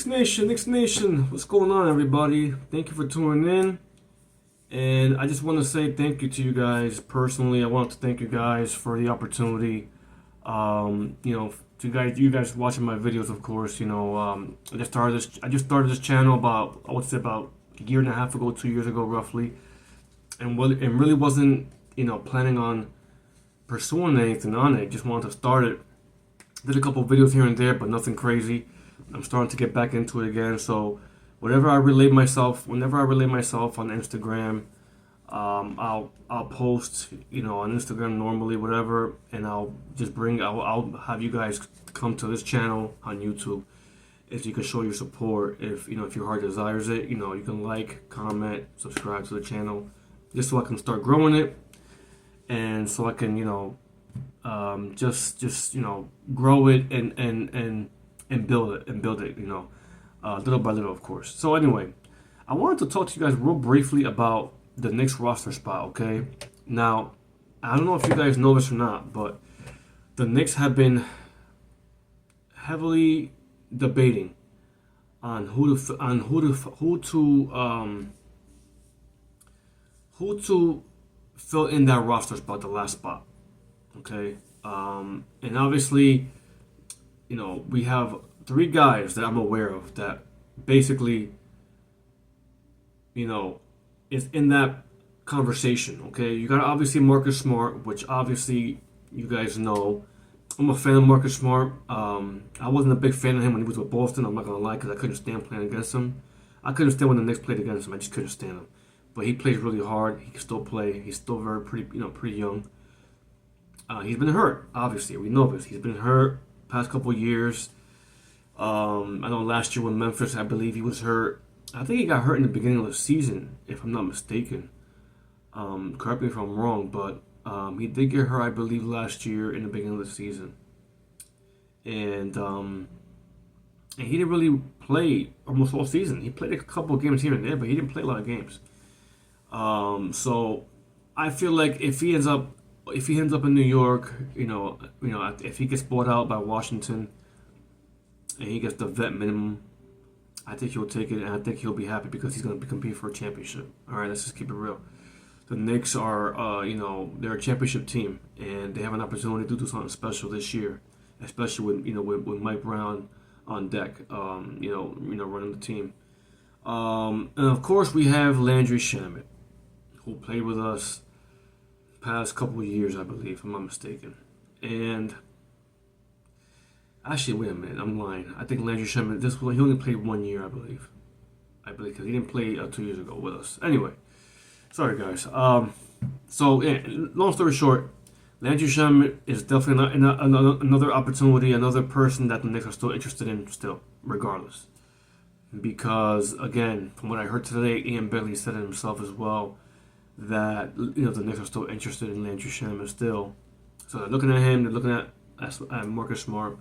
Knicks Nation, what's going on, everybody? Thank you for tuning in, and I just want to say thank you to you guys personally. I want to thank you guys for the opportunity. To you guys watching my videos, of course. I just started this channel about I would say about a year and a half ago, 2 years ago, roughly, and really wasn't planning on pursuing anything on it. Just wanted to start it. Did a couple videos here and there, but nothing crazy. I'm starting to get back into it again. So whenever I relate myself on Instagram, I'll post on Instagram normally, whatever, and I'll have you guys come to this channel on YouTube if you can show your support. If your heart desires it, you can like, comment, subscribe to the channel, just so I can start growing it, and so I can just grow it and build it, little by little, of course. So anyway, I wanted to talk to you guys real briefly about the Knicks roster spot, okay? Now, I don't know if you guys know this or not, but the Knicks have been heavily debating on who to fill in that roster spot, the last spot, okay? And obviously, we have three guys that I'm aware of that basically, is in that conversation, okay? You got obviously Marcus Smart, which obviously you guys know. I'm a fan of Marcus Smart. I wasn't a big fan of him when he was with Boston, I'm not going to lie, because I couldn't stand playing against him. I couldn't stand when the Knicks played against him. I just couldn't stand him. But he plays really hard. He can still play. He's still pretty young. He's been hurt, obviously. We know this. He's been hurt past couple years. I know last year with Memphis, I believe he was hurt. I think he got hurt in the beginning of the season, if I'm not mistaken. Correct me if I'm wrong, but he did get hurt, I believe, last year in the beginning of the season. And he didn't really play almost all season. He played a couple of games here and there, but he didn't play a lot of games. So I feel like if he ends up in New York, if he gets bought out by Washington and he gets the vet minimum, I think he'll take it, and I think he'll be happy because he's going to compete for a championship. All right, let's just keep it real. The Knicks are, they're a championship team, and they have an opportunity to do something special this year, especially with Mike Brown on deck, running the team. And of course, we have Landry Shamet, who played with us past couple of years, I believe, if I'm not mistaken. And actually, wait a minute, I'm lying. I think Landry Shamet, he only played 1 year, I believe, because he didn't play 2 years ago with us. Anyway, sorry guys. So yeah, long story short, Landry Shamet is definitely another opportunity, another person that the Knicks are still interested in, still, regardless. Because again, from what I heard today, Ian Bentley said it himself as well, that the Knicks are still interested in Landry Shamet still. So they're looking at him, they're looking at Marcus Smart.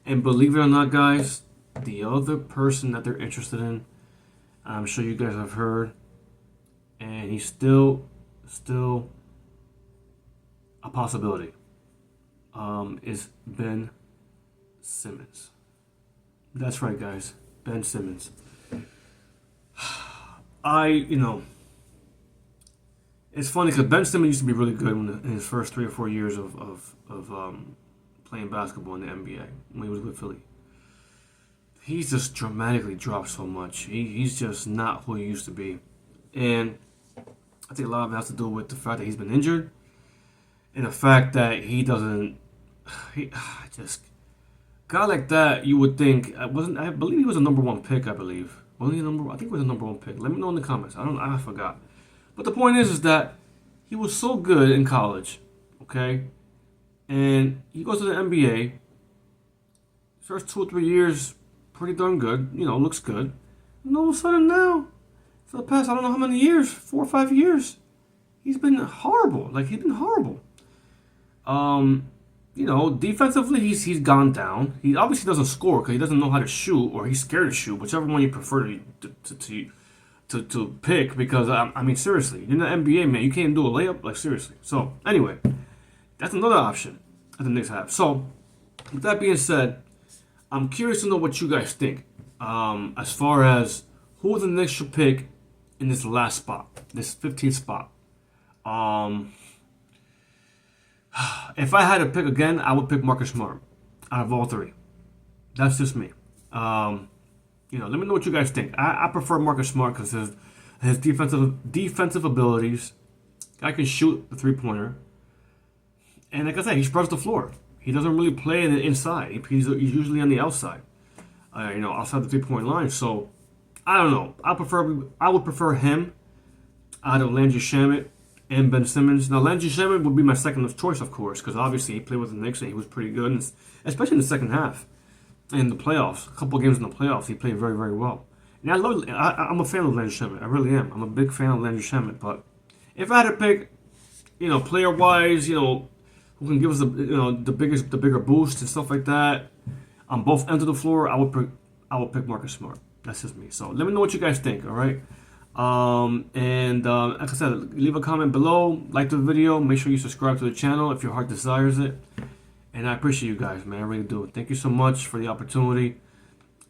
And believe it or not, guys, the other person that they're interested in, I'm sure you guys have heard, and he's still a possibility, is Ben Simmons. That's right, guys, Ben Simmons. It's funny because Ben Simmons used to be really good in his first 3 or 4 years of playing basketball in the NBA when he was with Philly. He's just dramatically dropped so much. He's just not who he used to be. And I think a lot of it has to do with the fact that he's been injured and the fact that he guy like that, you would think, I believe he was a number 1 pick, I believe. I think he was a number 1 pick. Let me know in the comments. I forgot. But the point is that he was so good in college, okay? And he goes to the NBA. First 2 or 3 years, pretty darn good. Looks good. And all of a sudden now, for the past, I don't know how many years, 4 or 5 years, he's been horrible. He's been horrible. Defensively, he's gone down. He obviously doesn't score because he doesn't know how to shoot, or he's scared to shoot, whichever one you prefer to pick. Because, seriously, you're in the NBA, man. You can't do a layup. Seriously. So, anyway, that's another option that the Knicks have. So, with that being said, I'm curious to know what you guys think. As far as who the Knicks should pick in this last spot, this 15th spot. If I had to pick again, I would pick Marcus Smart out of all three. That's just me. Let me know what you guys think. I prefer Marcus Smart because his defensive abilities. Guy can shoot the 3-pointer, and like I said, he spreads the floor. He doesn't really play in the inside. He's usually on the outside. Outside the 3-point line. So I don't know. I would prefer him out of Landry Shamet and Ben Simmons. Now, Landry Shamet would be my second choice, of course, because obviously he played with the Knicks and he was pretty good, and especially in the second half. In the playoffs, a couple of games in the playoffs, he played very, very well. And I'm a fan of Landry Shamet. I really am. I'm a big fan of Landry Shamet. But if I had to pick, player-wise, who can give us the bigger boost and stuff like that on both ends of the floor, I would pick Marcus Smart. That's just me. So let me know what you guys think. All right. Like I said, leave a comment below, like the video, make sure you subscribe to the channel if your heart desires it. And I appreciate you guys, man. I really do. Thank you so much for the opportunity.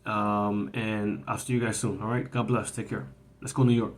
And I'll see you guys soon. All right. God bless. Take care. Let's go New York.